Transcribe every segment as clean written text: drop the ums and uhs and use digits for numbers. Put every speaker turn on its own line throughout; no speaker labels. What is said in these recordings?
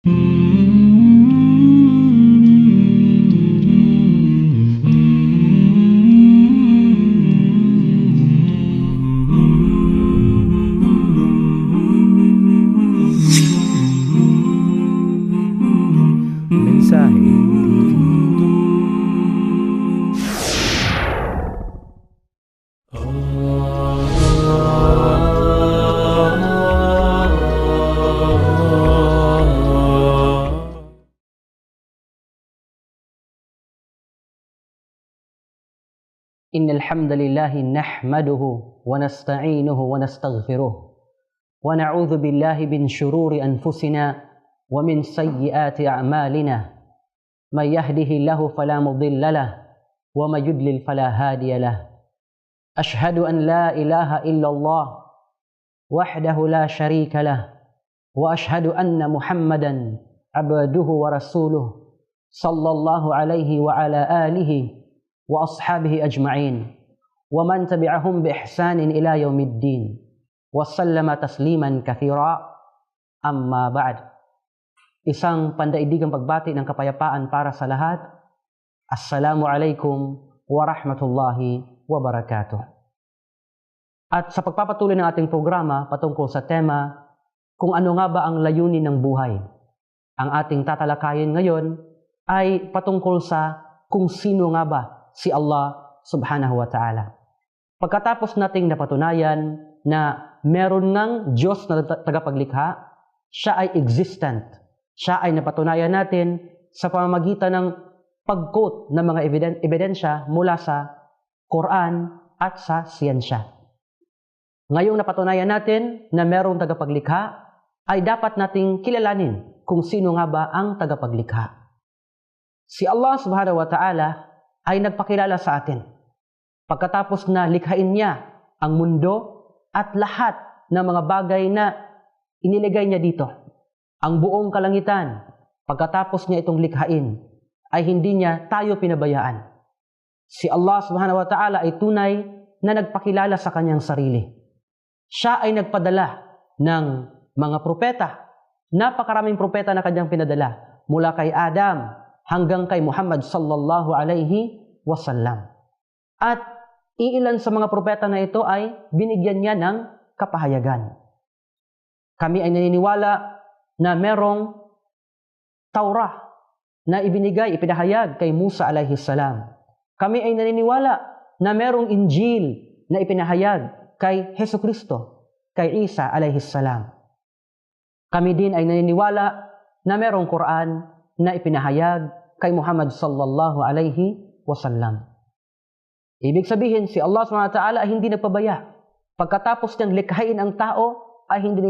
Mensahe TV.
إن الحمد لله نحمده ونستعينه ونستغفره ونعوذ بالله من شرور أنفسنا ومن سيئات أعمالنا من يهده الله فلا مضل له ومن يضلل فلا هادي له أشهد أن لا إله إلا الله وحده لا شريك له وأشهد أن محمدا عبده ورسوله صلى الله عليه وعلى آله وأصحابه أجمعين ومن تبعهم بإحسان إلى يوم الدين وسلم تسليما كثيرا أما بعد. Isang pandaigdigang pagbati ng kapayapaan para sa lahat. Assalamu alaikum wa rahmatullahi wa barakatuh. At sa pagpapatuloy ng ating programa patungkol sa tema kung ano nga ba ang layunin ng buhay, ang ating tatalakayin ngayon ay patungkol sa kung sino nga ba si Allah subhanahu wa ta'ala. Pagkatapos nating napatunayan na meron ng Diyos na tagapaglikha, siya ay existent. Siya ay napatunayan natin sa pamamagitan ng pag-quote ng mga ebidensya mula sa Quran at sa siyensya. Ngayong napatunayan natin na merong tagapaglikha, ay dapat nating kilalanin kung sino nga ba ang tagapaglikha. Si Allah subhanahu wa ta'ala ay nagpakilala sa atin. Pagkatapos na likhain niya ang mundo at lahat ng mga bagay na iniligay niya dito, ang buong kalangitan, pagkatapos niya itong likhain, ay hindi niya tayo pinabayaan. Si Allah subhanahu wa ta'ala ay tunay na nagpakilala sa kanyang sarili. Siya ay nagpadala ng mga propeta. Napakaraming propeta na kanyang pinadala mula kay Adam hanggang kay Muhammad sallallahu alaihi wasallam. At iilan sa mga propeta na ito ay binigyan niya ng kapahayagan. Kami ay naniniwala na merong Taurah na ipinahayag kay Musa alaihi salam. Kami ay naniniwala na merong Injil na ipinahayag kay Hesukristo, kay Isa alaihi salam. Kami din ay naniniwala na merong Quran na ipinahayag kay Muhammad sallallahu alaihi wasallam. Ibig sabihin, si Allah subhanahu wa ta'ala ay hindi nagpabaya. Pagkatapos niyang likhain ang tao, ay hindi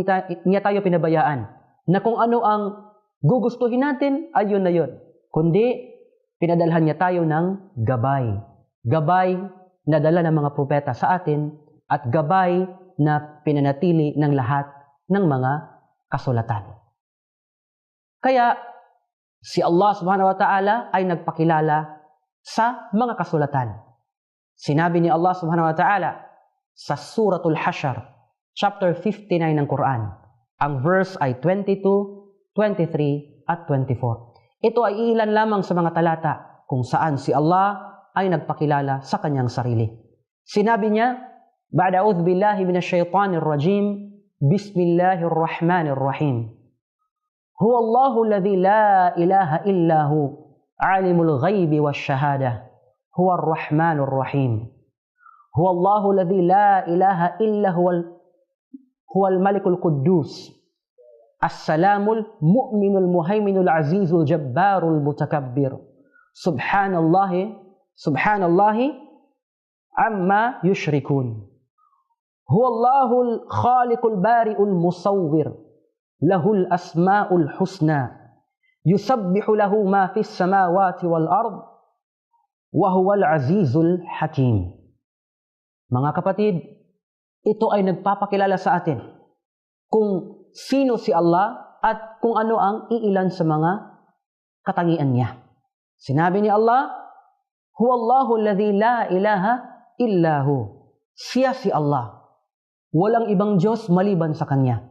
niya tayo pinabayaan. Na kung ano ang gugustuhin natin, ay yun na yun. Kundi, pinadalhan niya tayo ng gabay. Gabay na dala ng mga propeta sa atin at gabay na pinanatili ng lahat ng mga kasulatan. Kaya, si Allah subhanahu wa ta'ala ay nagpakilala sa mga kasulatan. Sinabi ni Allah subhanahu wa ta'ala sa Suratul Hashr, chapter 59 ng Quran. Ang verse ay 22, 23, at 24. Ito ay ilan lamang sa mga talata kung saan si Allah ay nagpakilala sa kanyang sarili. Sinabi niya, Ba'da a'udhu billahi minasyaitanir rajim, Bismillahirrahmanirrahim. Huwa Allahu alladhi la ilaha illahu, alimul ghaibi wash-shahadah, huwa ar-Rahmanur Rahim. Huwa Allahu alladhi la ilaha illa huwal Malikul Quddus, As-Salamul Mu'minul Muhaiminul Azizul Jabbarul Mutakabbir. Subhanallahi amma yushrikun. Huwa Allahul Khaliqul Bari'ul Musawwir, lahul asma'ul husna, yusabbihu lahu ma fis samawati wal ard, wa huwal azizul hakim. Mga kapatid, ito ay nagpapakilala sa atin kung sino si Allah at kung ano ang iilan sa mga katangian niya. Sinabi ni Allah, Huwallahu alladhi la ilaha illahu. Siya si Allah. Walang ibang Diyos maliban sa Kanya.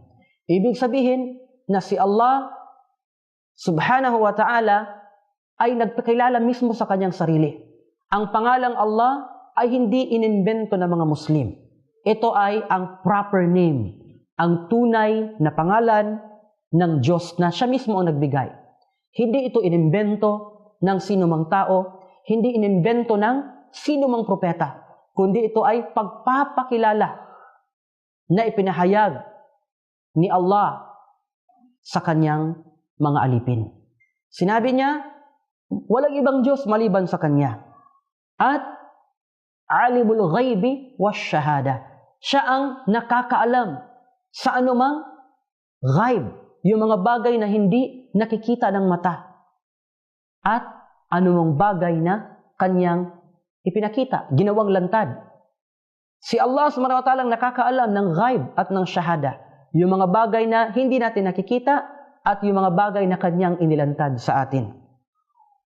Ibig sabihin na si Allah subhanahu wa ta'ala ay nagpakilala mismo sa kanyang sarili. Ang pangalang Allah ay hindi inimbento ng mga Muslim. Ito ay ang proper name, ang tunay na pangalan ng Diyos na siya mismo ang nagbigay. Hindi ito inimbento ng sinumang tao, hindi inimbento ng sinumang propeta, kundi ito ay pagpapakilala na ipinahayag ni Allah sa kanyang mga alipin. Sinabi niya, walang ibang Diyos maliban sa Kanya. At alimul ghaibi wasyahada. Siya ang nakakaalam sa anumang ghaib, yung mga bagay na hindi nakikita ng mata. At anumang bagay na Kanyang ipinakita, ginawang lantad. Si Allah subhanahu wa ta'ala nakakaalam ng ghaib at ng syahada. Yung mga bagay na hindi natin nakikita at yung mga bagay na Kanyang inilantad sa atin.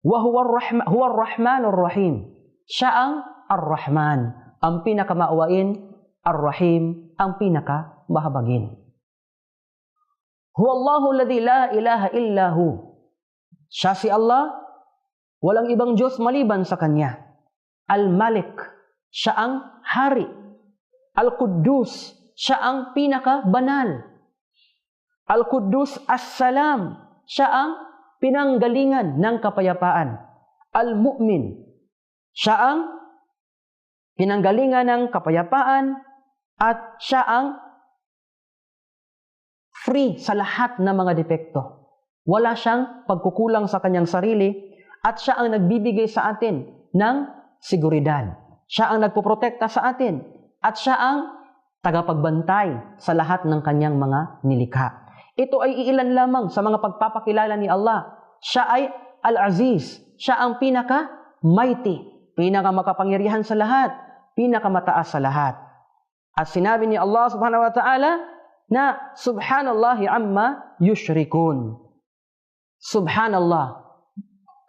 Wa huwa ar-Rahmanur Rahim. Siya ang Ar-Rahman, ang pinakamaawain, Ar-Rahim, ang pinakamahabagin. Huwa Allahu alladhi la ilaha illa hu. Siya si Allah, walang ibang Diyos maliban sa Kanya. Al-Malik, siya ang hari. Al-Quddus, siya ang pinakabanal. Al-Quddus As-Salam, siya ang pinanggalingan ng kapayapaan. Al-Mu'min, siya ang pinanggalingan ng kapayapaan at siya ang free sa lahat ng mga depekto. Wala siyang pagkukulang sa kanyang sarili at siya ang nagbibigay sa atin ng seguridad. Siya ang nagpoprotekta sa atin at siya ang tagapagbantay sa lahat ng kanyang mga nilikha. Ito ay iilan lamang sa mga pagpapakilala ni Allah. Siya ay Al-Aziz. Siya ang pinaka-mighty, pinaka-makapangyarihan sa lahat, pinaka-mataas sa lahat. At sinabi ni Allah subhanahu wa ta'ala na subhanallahi amma yushrikun. Subhanallah.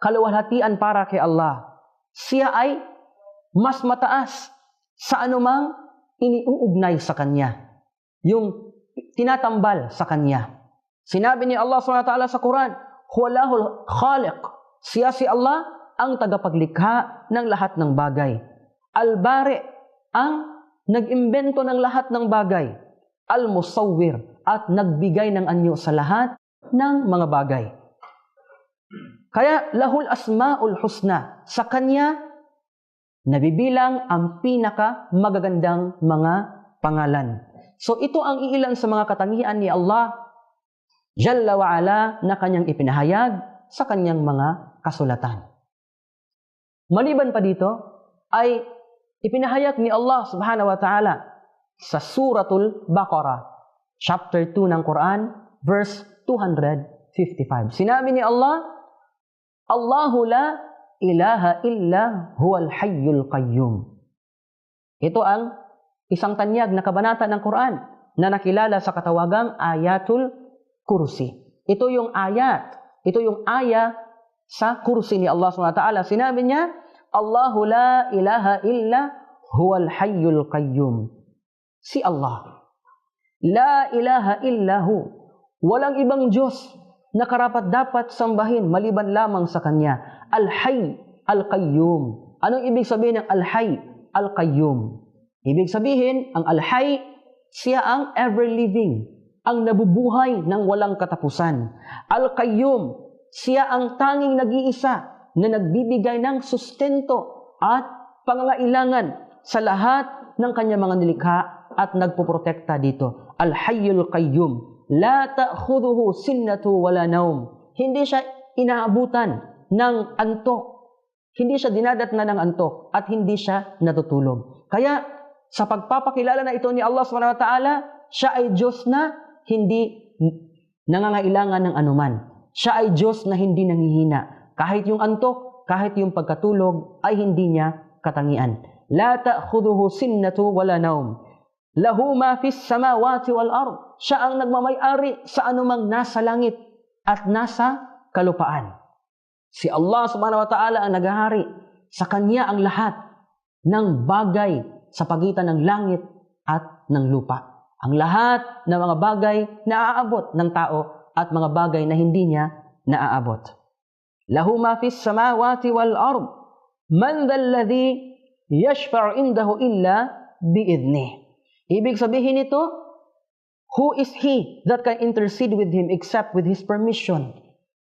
Kaluwalhatian para kay Allah. Siya ay mas mataas sa anumang iniuugnay sa Kanya. Yung tinatambal sa Kanya. Sinabi ni Allah SWT sa Quran, Huwalahul Khaliq. Siya si Allah ang tagapaglikha ng lahat ng bagay. Al-Bari, ang nag-imbento ng lahat ng bagay. Al-Musawwir, at nagbigay ng anyo sa lahat ng mga bagay. Kaya lahul asma'ul husna. Sa Kanya, nabibilang ang pinaka magagandang mga pangalan. So ito ang iilan sa mga katangian ni Allah Jalla wa Ala na Kanyang ipinahayag sa Kanyang mga kasulatan. Maliban pa dito ay ipinahayag ni Allah subhanahu wa ta'ala sa Suratul Baqarah, chapter 2 ng Quran, verse 255. Sinabi ni Allah, Allahu la ilaha illa huwal hayyul qayyum. Ito ang isang tanyag na kabanata ng Quran na nakilala sa katawagang Ayatul Kursi. Ito yung ayat. Ito yung aya sa kursi ni Allah SWT. Sinabi niya, Allahu la ilaha illa huwal hayyul qayyum. Si Allah. La ilaha illahu. Walang ibang Diyos na karapat-dapat sambahin maliban lamang sa Kanya. Al-Hayy, Al-Qayyum. Anong ibig sabihin ng Al-Hayy, Al-Qayyum? Ibig sabihin, ang Al-Hayy, siya ang ever-living, ang nabubuhay ng walang katapusan. Al-Qayyum, siya ang tanging nag-iisa na nagbibigay ng sustento at pangangailangan sa lahat ng kanyang mga nilikha at nagpoprotekta dito. Al-Hayyul Qayyum, la ta'khudhuhu sinnatu wala naum. Hindi siya inaabutan ng antok. Hindi siya dinadatna ng antok at hindi siya natutulog. Kaya sa pagpapakilala na ito ni Allah subhanahu wa ta'ala, siya ay Diyos na hindi nangangailangan ng anuman. Siya ay Diyos na hindi nanghihina. Kahit yung antok, kahit yung pagkatulog, ay hindi niya katangian. La ta'khudhuhu sinnatu wala naum. Lahu ma fis samawati wal ard. Siya ang nagmamay-ari sa anumang nasa langit at nasa kalupaan. Si Allah subhanahu wa ta'ala ang naghahari. Sa Kanya ang lahat ng bagay sa pagitan ng langit at ng lupa. Ang lahat ng mga bagay na aabot ng tao at mga bagay na hindi niya naaabot. Lahu ma fis samawati wal ard. Man dhal ladhi yashfa'u indahu illa biidnih. Ibig sabihin nito, who is he that can intercede with him except with his permission?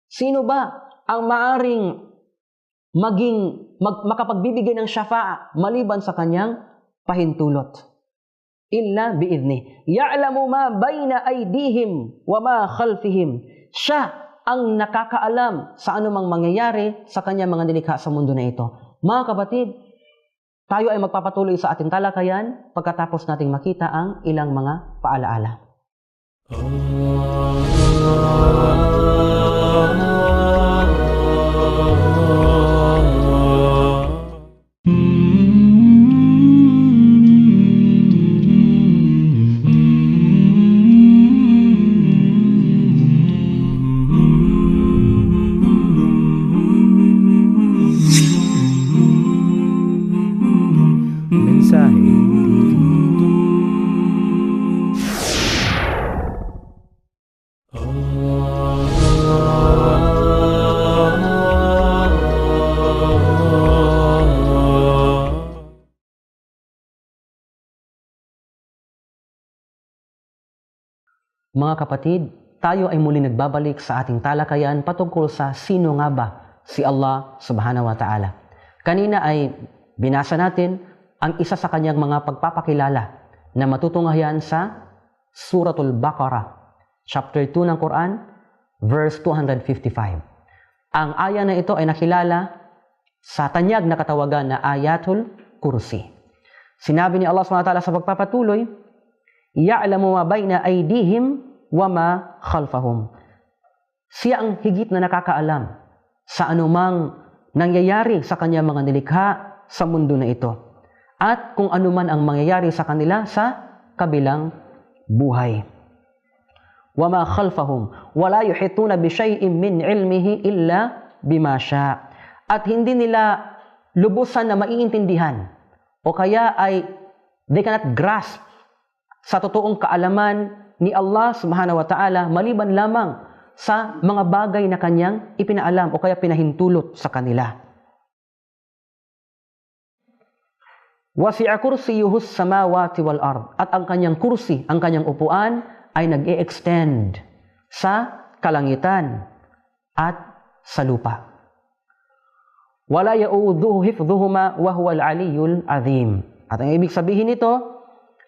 Sino ba ang maaring makapagbibigay ng syafa'a maliban sa kanyang pahintulot? Illa biidni. Ya'lamu ma bayna aydihim wa ma khalfihim. Siya ang nakakaalam sa anumang mangyayari sa kanyang mga nilikha sa mundo na ito. Mga kapatid, tayo ay magpapatuloy sa ating talakayan pagkatapos nating makita ang ilang mga paalaala. Mga kapatid, tayo ay muli nagbabalik sa ating talakayan patungkol sa sino nga ba si Allah subhanahu wa ta'ala. Kanina ay binasa natin ang isa sa kanyang mga pagpapakilala na matutunghayan sa Suratul Baqarah, chapter 2 ng Quran, verse 255. Ang aya na ito ay nakilala sa tanyag na katawagan na Ayatul Kursi. Sinabi ni Allah subhanahu wa ta'ala sa pagpapatuloy, Ya'lamu ma bayna aydihim wa ma khalfahum. Siya ang higit na nakakaalam sa anumang nangyayari sa kanyang mga nilikha sa mundo na ito at kung anuman ang mangyayari sa kanila sa kabilang buhay. Wa ma khalfahum wala yuhituna bi shay'in min ilmihi illa bima syaa. At hindi nila lubusan na maiintindihan o kaya ay they cannot grasp sa totoong kaalaman ni Allah subhanahu wa ta'ala maliban lamang sa mga bagay na kanyang ipinaalam o kaya pinahintulot sa kanila. Wasi'a kursiyuhus samawati wal ard. At ang kanyang kursi, ang kanyang upuan ay nag-e-extend sa kalangitan at sa lupa. Wala ya'uduhu hifdhuhuma wa huwal aliyyul azim. At ang ibig sabihin nito,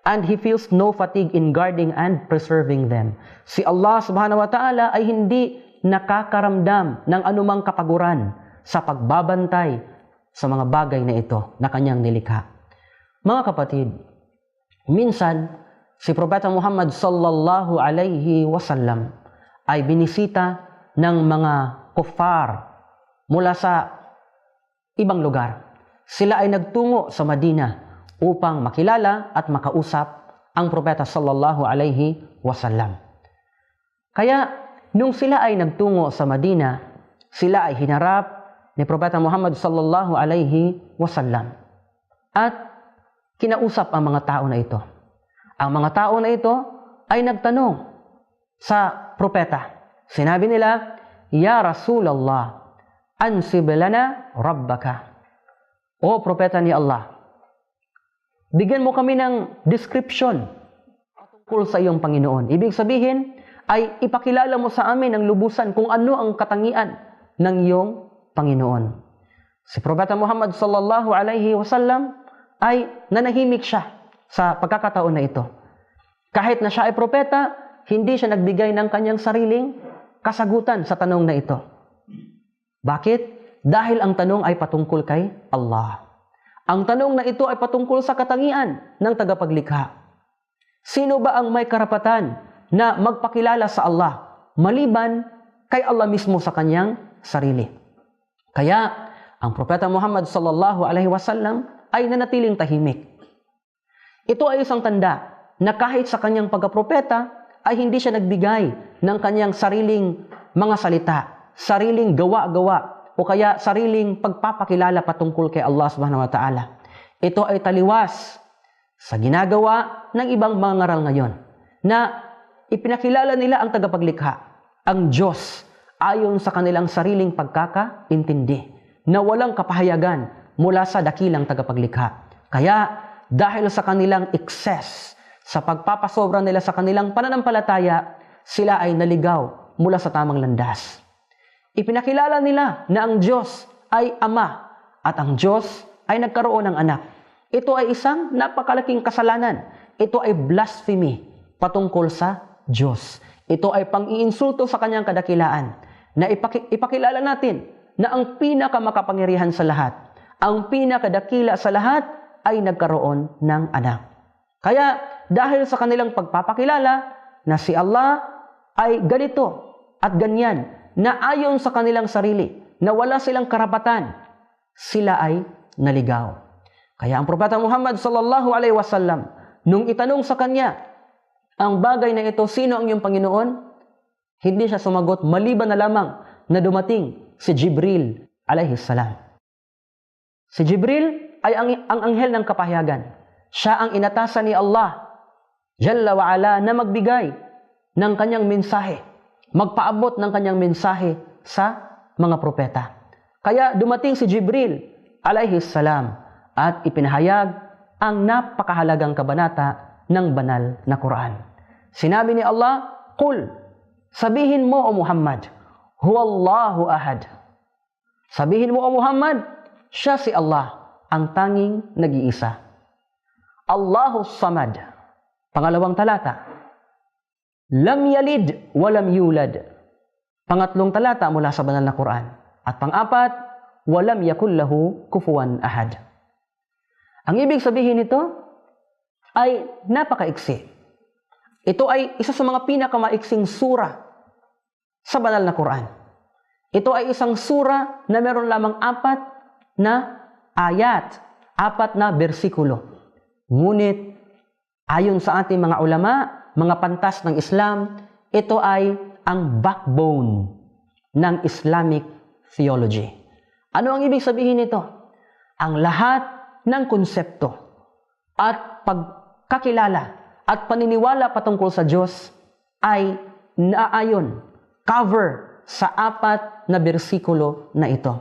and he feels no fatigue in guarding and preserving them. Si Allah subhanahu wa ta'ala ay hindi nakakaramdam ng anumang kapaguran sa pagbabantay sa mga bagay na ito na kanyang nilikha. Mga kapatid, minsan si Propeta Muhammad sallallahu alayhi wasallam ay binisita ng mga kuffar mula sa ibang lugar. Sila ay nagtungo sa Madina upang makilala at makausap ang Propeta sallallahu alayhi wasallam. Kaya, nung sila ay nagtungo sa Madina, sila ay hinarap ni Propeta Muhammad sallallahu alayhi wasallam. At kinausap ang mga tao na ito. Ang mga tao na ito ay nagtanong sa Propeta. Sinabi nila, Ya Rasulallah, ansib lana rabbaka. O Propeta ni Allah, bigyan mo kami ng description tungkol sa iyong Panginoon. Ibig sabihin ay ipakilala mo sa amin ng lubusan kung ano ang katangian ng iyong Panginoon. Si Propeta Muhammad sallallahu alaihi wasallam ay nanahimik siya sa pagkakataon na ito. Kahit na siya ay propeta, hindi siya nagbigay ng kanyang sariling kasagutan sa tanong na ito. Bakit? Dahil ang tanong ay patungkol kay Allah. Ang tanong na ito ay patungkol sa katangian ng tagapaglikha. Sino ba ang may karapatan na magpakilala sa Allah maliban kay Allah mismo sa kanyang sarili? Kaya, ang Propeta Muhammad sallallahu alaihi wasallam ay nanatiling tahimik. Ito ay isang tanda na kahit sa kanyang pagkapropeta ay hindi siya nagbigay ng kanyang sariling mga salita, sariling gawa-gawa, o kaya sariling pagpapakilala patungkol kay Allah subhanahu wa ta'ala. Ito ay taliwas sa ginagawa ng ibang mga ngaral ngayon na ipinakilala nila ang tagapaglikha, ang Diyos, ayon sa kanilang sariling pagkakaintindi na walang kapahayagan mula sa dakilang tagapaglikha. Kaya dahil sa kanilang excess, sa pagpapasobra nila sa kanilang pananampalataya, sila ay naligaw mula sa tamang landas. Ipinakilala nila na ang Diyos ay Ama at ang Diyos ay nagkaroon ng anak. Ito ay isang napakalaking kasalanan. Ito ay blasphemy patungkol sa Diyos. Ito ay pang-iinsulto sa kanyang kadakilaan na ipakilala natin na ang pinakamakapangyarihan sa lahat, ang pinakadakila sa lahat ay nagkaroon ng anak. Kaya dahil sa kanilang pagpapakilala na si Allah ay ganito at ganyan na ayon sa kanilang sarili, na wala silang karapatan, sila ay naligaw. Kaya ang Propeta Muhammad sallallahu alaihi wasallam, nung itanong sa kanya ang bagay na ito, sino ang iyong Panginoon? Hindi siya sumagot maliban na lamang na dumating si Jibril alaihi salam. Si Jibril ay ang anghel ng kapahayagan. Siya ang inatasan ni Allah Jalla wa Ala na magbigay ng kanyang mensahe, magpaabot ng kanyang mensahe sa mga propeta. Kaya dumating si Jibril alaihi salam at ipinahayag ang napakahalagang kabanata ng banal na Quran. Sinabi ni Allah, "Qul," sabihin mo o Muhammad, "Huwallahu ahad." Sabihin mo o Muhammad, siya si Allah, ang tanging nag-iisa. Allahus Samad. Pangalawang talata, lam yalid walam yulad. Pangatlong talata mula sa banal na Quran. At pang-apat, walam yakul lahu kufuwan ahad. Ang ibig sabihin nito ay napakaiksi. Ito ay isa sa mga pinakamaiksing sura sa banal na Quran. Ito ay isang sura na meron lamang 4 na ayat, 4 na bersikulo. Ngunit ayon sa ating mga ulama, mga pantas ng Islam, ito ay ang backbone ng Islamic theology. Ano ang ibig sabihin nito? Ang lahat ng konsepto at pagkakilala at paniniwala patungkol sa Diyos ay naayon, cover sa 4 na bersikulo na ito.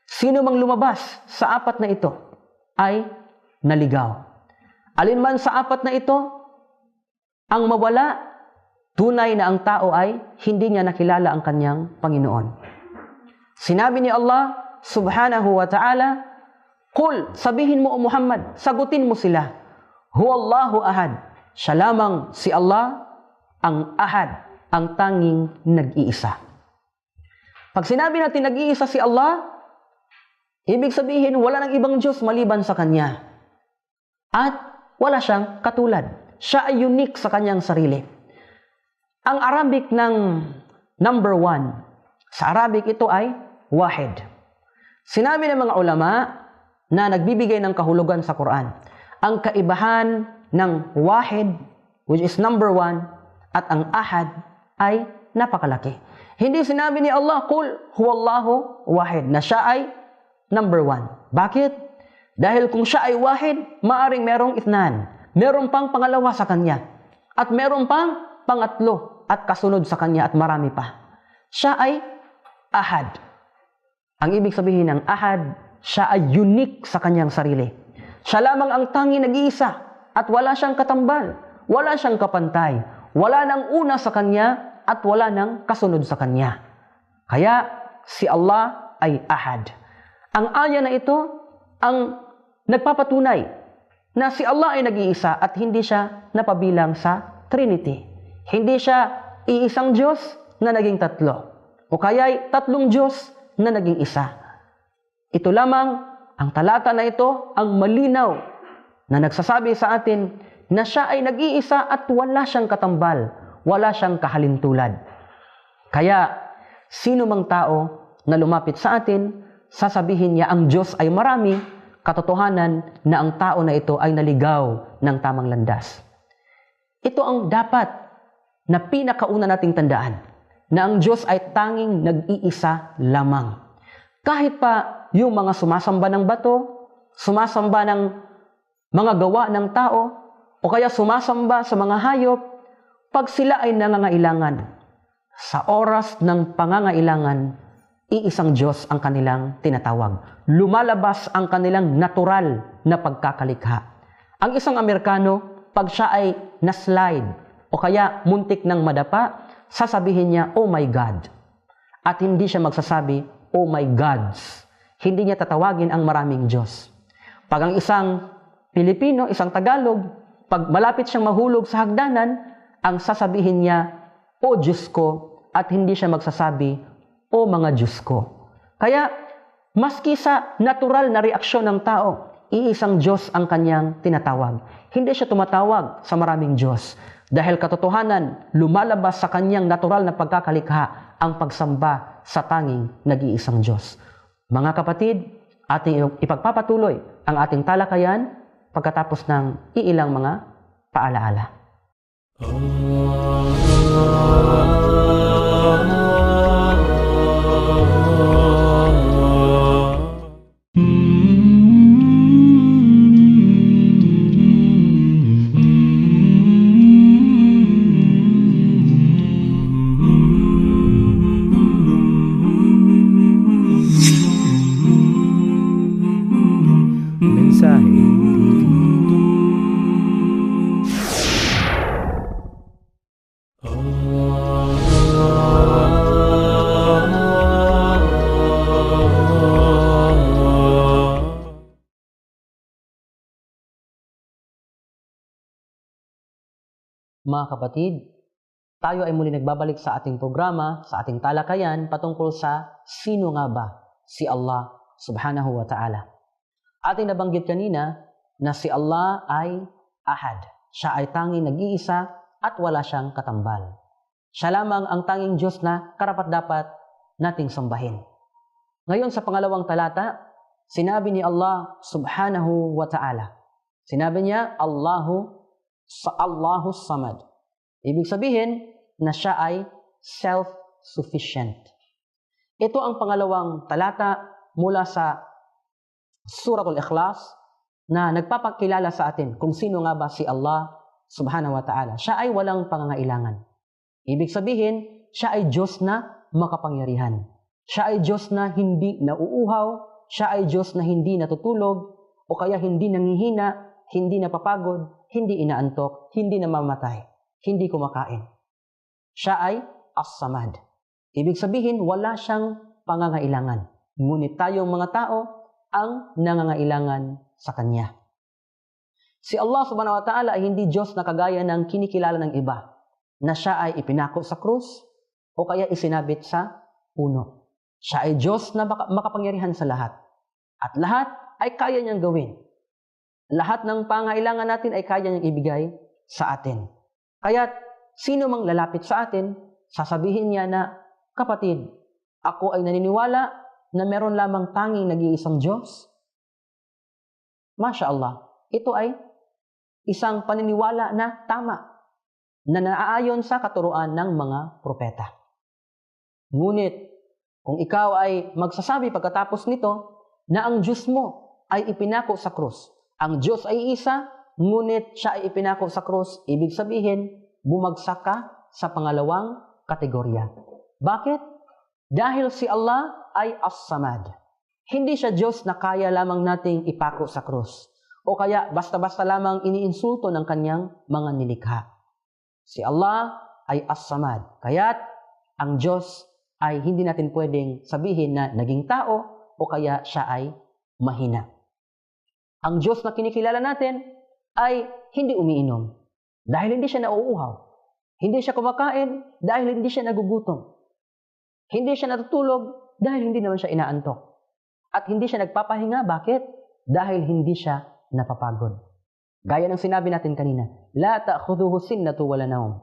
Sino mang lumabas sa 4 na ito ay naligaw. Alinman sa 4 na ito, ang mawala, tunay na ang tao ay hindi niya nakilala ang kanyang Panginoon. Sinabi ni Allah subhanahu wa ta'ala, "Qul," sabihin mo o Muhammad, sagutin mo sila, "Huwallahu ahad." Siya lamang si Allah, ang ahad, ang tanging nag-iisa. Pag sinabi natin nag-iisa si Allah, ibig sabihin wala ng ibang Diyos maliban sa Kanya. At wala siyang katulad. Siya ay unique sa kanyang sarili. Ang Arabic ng number 1, sa Arabic ito ay wahid. Sinabi ng mga ulama na nagbibigay ng kahulugan sa Quran, ang kaibahan ng wahid, which is number 1, at ang ahad ay napakalaki. Hindi sinabi ni Allah, "Qul huwallahu wahid," na siya ay number 1. Bakit? Dahil kung siya ay wahid, maaring merong ithnan. Meron pang pangalawa sa kanya. At meron pang pangatlo at kasunod sa kanya at marami pa. Siya ay ahad. Ang ibig sabihin ng ahad, siya ay unique sa kanyang sarili. Siya lamang ang tanging nag-iisa at wala siyang katambal, wala siyang kapantay, wala nang una sa kanya at wala nang kasunod sa kanya. Kaya si Allah ay ahad. Ang aya na ito ang nagpapatunay na si Allah ay nag-iisa at hindi siya napabilang sa Trinity. Hindi siya iisang Diyos na naging 3. O kaya ay 3 Diyos na naging isa. Ito lamang, ang talata na ito, ang malinaw na nagsasabi sa atin na siya ay nag-iisa at wala siyang katambal, wala siyang kahalintulad. Kaya, sino mang tao na lumapit sa atin, sasabihin niya ang Diyos ay marami, katotohanan na ang tao na ito ay naligaw ng tamang landas. Ito ang dapat na pinakauna nating tandaan, na ang Diyos ay tanging nag-iisa lamang. Kahit pa yung mga sumasamba ng bato, sumasamba ng mga gawa ng tao, o kaya sumasamba sa mga hayop, pag sila ay nangangailangan, Sa oras ng pangangailangan, iisang Diyos ang kanilang tinatawag. Lumalabas ang kanilang natural na pagkakalikha. Ang isang Amerikano, pag siya ay naslide o kaya muntik ng madapa, sasabihin niya, "Oh my God." At hindi siya magsasabi, "Oh my gods." Hindi niya tatawagin ang maraming Diyos. Pag ang isang Pilipino, isang Tagalog, pag malapit siyang mahulog sa hagdanan, ang sasabihin niya, "O Diyos ko," at hindi siya magsasabi, "O mga Diyos ko." Kaya, maski sa natural na reaksyon ng tao, iisang Diyos ang kanyang tinatawag. Hindi siya tumatawag sa maraming Diyos. Dahil katotohanan, lumalabas sa kanyang natural na pagkakalikha ang pagsamba sa tanging nag-iisang Diyos. Mga kapatid, ating ipagpapatuloy ang ating talakayan pagkatapos ng iilang mga paalaala.
Mensahe TV.
Mga kapatid, tayo ay muli nagbabalik sa ating programa, sa ating talakayan patungkol sa sino nga ba si Allah subhanahu wa ta'ala. Ating nabanggit kanina na si Allah ay ahad. Siya ay tanging nag-iisa at wala siyang katambal. Siya lamang ang tanging Diyos na karapat-dapat nating sambahin. Ngayon sa pangalawang talata, sinabi ni Allah subhanahu wa ta'ala. Sinabi niya, Allahu Samad. Ibig sabihin na siya ay self-sufficient. Ito ang pangalawang talata mula sa Suratul Ikhlas na nagpapakilala sa atin kung sino nga ba si Allah subhanahu wa ta'ala. Siya ay walang pangangailangan. Ibig sabihin, siya ay Diyos na makapangyarihan. Siya ay Diyos na hindi nauuhaw. Siya ay Diyos na hindi natutulog o kaya hindi nangihina, hindi napapagod, hindi inaantok, hindi namamatay, hindi kumakain. Siya ay As-Samad. Ibig sabihin, wala siyang pangangailangan. Ngunit tayong mga tao ang nangangailangan sa Kanya. Si Allah subhanahu wa ta'ala ay hindi Diyos na kagaya ng kinikilala ng iba, na siya ay ipinako sa krus o kaya isinabit sa puno. Siya ay Diyos na makapangyarihan sa lahat. At lahat ay kaya niyang gawin. Lahat ng pangailangan natin ay kaya niyang ibigay sa atin. Kaya sino mang lalapit sa atin, sasabihin niya na, "Kapatid, ako ay naniniwala na meron lamang tanging nag-iisang Diyos." Masya Allah, ito ay isang paniniwala na tama, na naaayon sa katuruan ng mga propeta. Ngunit, kung ikaw ay magsasabi pagkatapos nito na ang Diyos mo ay ipinako sa krus, ang Diyos ay isa, ngunit siya ay ipinako sa krus, ibig sabihin, bumagsak ka sa pangalawang kategorya. Bakit? Dahil si Allah ay As-Samad. Hindi siya Diyos na kaya lamang nating ipako sa krus. O kaya basta-basta lamang iniinsulto ng kanyang mga nilikha. Si Allah ay As-Samad. Kaya't ang Diyos ay hindi natin pwedeng sabihin na naging tao o kaya siya ay mahina. Ang Diyos na kinikilala natin ay hindi umiinom dahil hindi siya nauuhaw. Hindi siya kumakain dahil hindi siya nagugutom. Hindi siya natutulog dahil hindi naman siya inaantok. At hindi siya nagpapahinga. Bakit? Dahil hindi siya napapagod. Gaya ng sinabi natin kanina, La ta'khudhuhu sinnatu wala naum.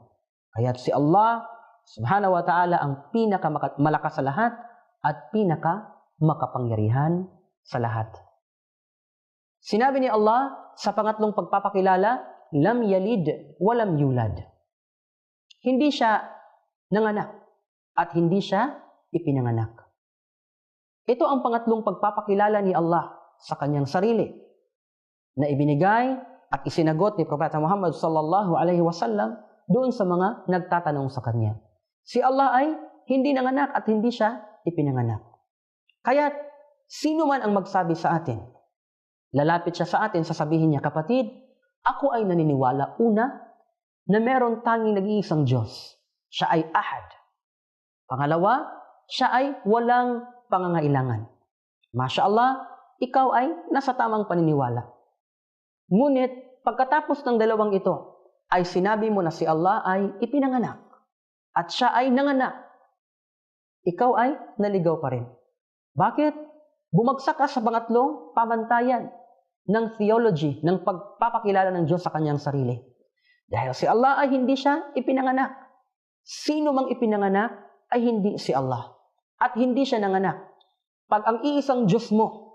Kaya't si Allah subhanahu wa ta'ala ang pinakamalakas sa lahat at pinakamakapangyarihan sa lahat. Sinabi ni Allah sa pangatlong pagpapakilala, Lam yalid walam yulad. Hindi siya nanganak at hindi siya ipinanganak. Ito ang pangatlong pagpapakilala ni Allah sa kanyang sarili na ibinigay at isinagot ni Propeta Muhammad sallallahu alaihi wasallam doon sa mga nagtatanong sa kanya. Si Allah ay hindi nanganak at hindi siya ipinanganak. Kaya sino man ang magsabi sa atin, lalapit siya sa atin, sasabihin niya, kapatid, ako ay naniniwala una na meron tanging nag-iisang Diyos. Siya ay ahad. Pangalawa, siya ay walang pangangailangan. Masya Allah, ikaw ay nasa tamang paniniwala. Ngunit, pagkatapos ng dalawang ito, ay sinabi mo na si Allah ay ipinanganak at siya ay nanganak. Ikaw ay naligaw pa rin. Bakit? Bumagsak ka sa pangatlong pamantayan ng theology, ng pagpapakilala ng Diyos sa kanyang sarili. Dahil si Allah ay hindi siya ipinanganak. Sino mang ipinanganak ay hindi si Allah. At hindi siya nanganak. Pag ang iisang Diyos mo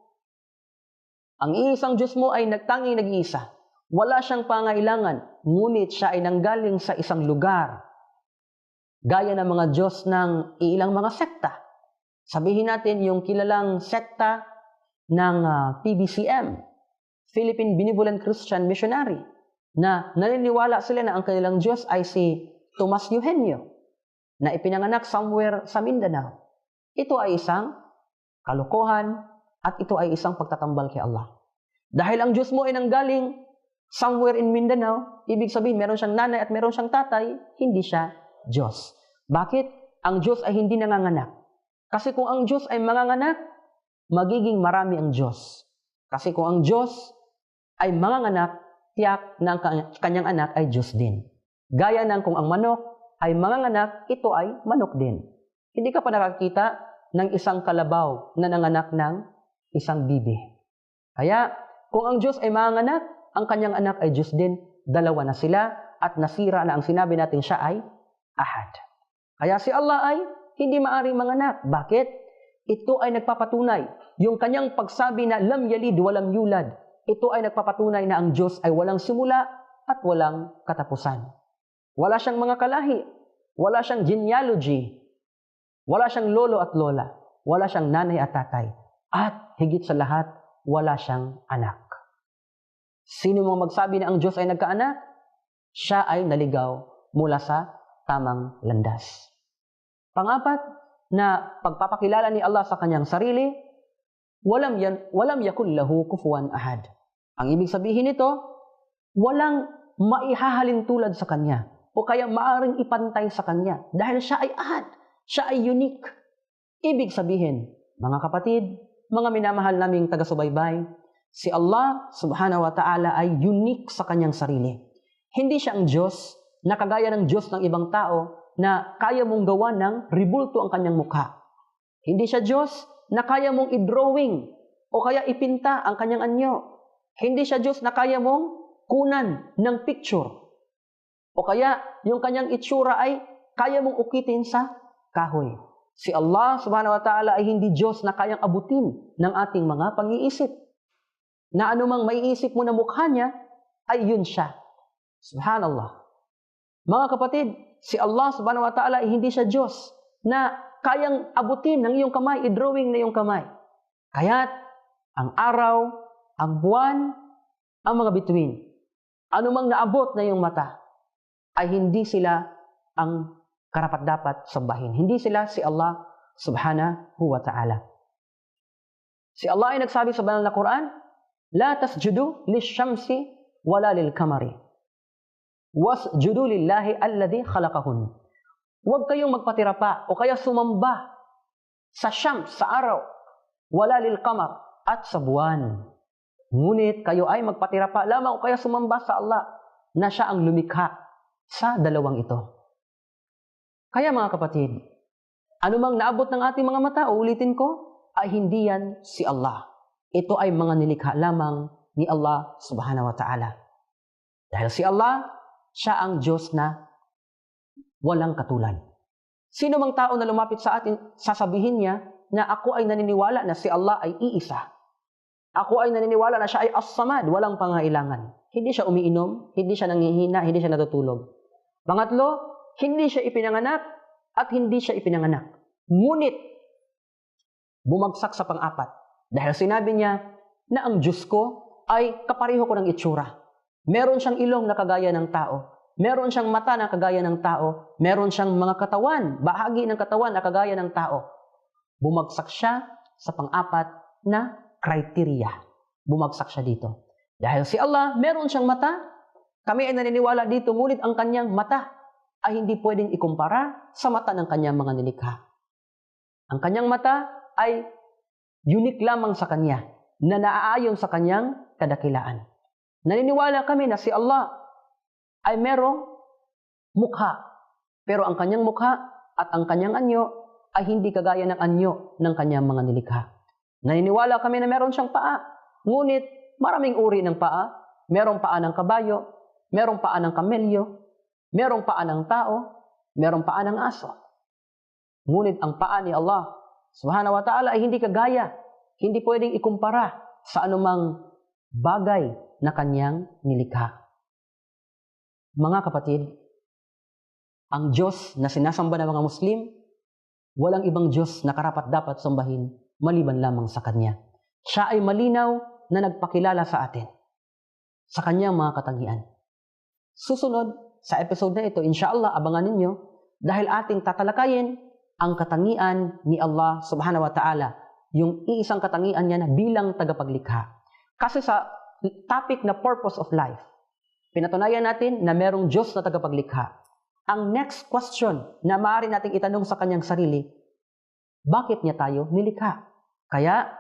ay nagtanging nag-iisa, wala siyang pangailangan, ngunit siya ay nanggaling sa isang lugar, gaya ng mga Diyos ng ilang mga sekta. Sabihin natin yung kilalang sekta ng PBCM, Philippine Benevolent Christian Missionary, na naniniwala sila na ang kanilang Diyos ay si Tomas Eugenio, na ipinanganak somewhere sa Mindanao. Ito ay isang kalokohan at ito ay isang pagtatambal kay Allah. Dahil ang Diyos mo ay nanggaling somewhere in Mindanao, ibig sabihin meron siyang nanay at meron siyang tatay, hindi siya Diyos. Bakit? Ang Diyos ay hindi nanganganak. Kasi kung ang Diyos ay manganganak, magiging marami ang Diyos. Kasi kung ang Diyos ay manganganak, tiyak na ang kanyang anak ay Diyos din. Gaya ng kung ang manok ay manganganak, ito ay manok din. Hindi ka pa nakakita ng isang kalabaw na nanganak ng isang bibi. Kaya, kung ang Diyos ay manganganak, ang kanyang anak ay Diyos din, dalawa na sila at nasira na ang sinabi natin siya ay ahad. Kaya si Allah ay hindi maaring manganak. Bakit? Ito ay nagpapatunay. Yung kanyang pagsabi na lam yalid walam yulad, ito ay nagpapatunay na ang Diyos ay walang simula at walang katapusan. Wala siyang mga kalahi, wala siyang genealogy, wala siyang lolo at lola, wala siyang nanay at tatay, at higit sa lahat, wala siyang anak. Sino mang magsabi na ang Diyos ay nagkaanak, siya ay naligaw mula sa tamang landas. Pangapat, na pagpapakilala ni Allah sa kanyang sarili, walam yakul lahu kufuwan ahad. Ang ibig sabihin nito, walang maihahalin tulad sa kanya o kaya maaring ipantay sa kanya dahil siya ay ahad, siya ay unique. Ibig sabihin, mga kapatid, mga minamahal naming taga-subaybay, si Allah subhanahu wa ta'ala ay unique sa kanyang sarili. Hindi siya ang Diyos na kagaya ng Diyos ng ibang tao na kaya mong gawa ng ribulto ang kanyang mukha. Hindi siya Diyos na kaya mong i-drawing o kaya ipinta ang kanyang anyo. Hindi siya Diyos na kaya mong kunan ng picture. O kaya yung kanyang itsura ay kaya mong ukitin sa kahoy. Si Allah subhanahu wa ta'ala ay hindi Diyos na kayang abutin ng ating mga pag-iisip. Na anumang maiisip mo na mukha niya, ay yun siya. Subhanallah. Mga kapatid, si Allah subhanahu wa ta'ala ay hindi siya Diyos na kayang abutin ng iyong kamay, i-drawing na iyong kamay. Kaya't ang araw, ang buwan, ang mga bituin, anumang naabot na iyong mata, ay hindi sila ang karapat-dapat sambahin. Hindi sila si Allah subhanahu wa ta'ala. Si Allah ay nagsabi sa banal na Quran, La tasjudu lisyamsi wala lilkamari. Wasjudu lillahi alladhi khalaqahun. Huwag kayong magpatira pa o kaya sumamba sa Syams, sa araw, wala lilkamar at sa buwan. Ngunit kayo ay magpatira pa lamang o kaya sumamba sa Allah na siya ang lumikha sa dalawang ito. Kaya mga kapatid, anumang naabot ng ating mga mata, uulitin ko, ay hindi yan si Allah. Ito ay mga nilikha lamang ni Allah subhanahu wa ta'ala. Dahil si Allah, siya ang Diyos na walang katulad. Sino mang tao na lumapit sa atin, sasabihin niya na ako ay naniniwala na si Allah ay iisa. Ako ay naniniwala na siya ay as-samad, walang pangailangan. Hindi siya umiinom, hindi siya nangihina, hindi siya natutulog. Pangatlo, hindi siya ipinanganak at hindi siya ipinanganak. Ngunit, bumagsak sa pang-apat. Dahil sinabi niya na ang Diyos ko ay kapareho ko ng itsura. Meron siyang ilong na kagaya ng tao. Meron siyang mata na kagaya ng tao. Meron siyang mga katawan, bahagi ng katawan na kagaya ng tao. Bumagsak siya sa pang-apat na criteria. Bumagsak siya dito. Dahil si Allah, meron siyang mata. Kami ay naniniwala dito, ngunit ang kanyang mata ay hindi pwedeng ikumpara sa mata ng kanyang mga nilikha. Ang kanyang mata ay unique lamang sa kanya, na naaayon sa kanyang kadakilaan. Naniniwala kami na si Allah ay merong mukha, pero ang kanyang mukha at ang kanyang anyo ay hindi kagaya ng anyo ng kanyang mga nilikha. Naniniwala kami na meron siyang paa, ngunit maraming uri ng paa. Merong paa ng kabayo, merong paa ng kamelyo, merong paa ng tao, merong paa ng aso. Ngunit ang paa ni Allah Subhanahu wa ta'ala ay hindi kagaya, hindi pwedeng ikumpara sa anumang bagay na kanyang nilikha. Mga kapatid, ang Diyos na sinasamba ng mga Muslim, walang ibang Diyos na karapat-dapat sambahin maliban lamang sa Kanya. Siya ay malinaw na nagpakilala sa atin sa Kanyang mga katangian. Susunod sa episode na ito, inshallah, abangan ninyo dahil ating tatalakayin ang katangian ni Allah Subhanahu wa ta'ala, yung iisang katangian niya na bilang tagapaglikha. Kasi sa topic na purpose of life, pinatunayan natin na merong Diyos na tagapaglikha. Ang next question na maaari nating itanong sa kanyang sarili, bakit niya tayo nilikha? Kaya,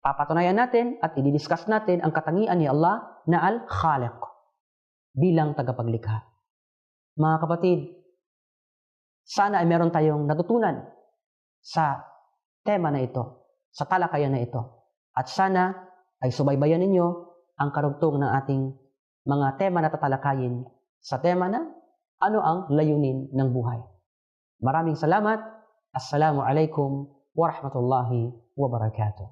papatunayan natin at i-discuss natin ang katangian ni Allah na Al-Khaliq bilang tagapaglikha. Mga kapatid, sana ay meron tayong natutunan sa tema na ito, sa talakayan na ito. At sana ay subaybayan ninyo ang karugtong ng ating mga tema na tatalakayin sa tema na ano ang layunin ng buhay. Maraming salamat. Assalamu alaikum warahmatullahi wabarakatuh.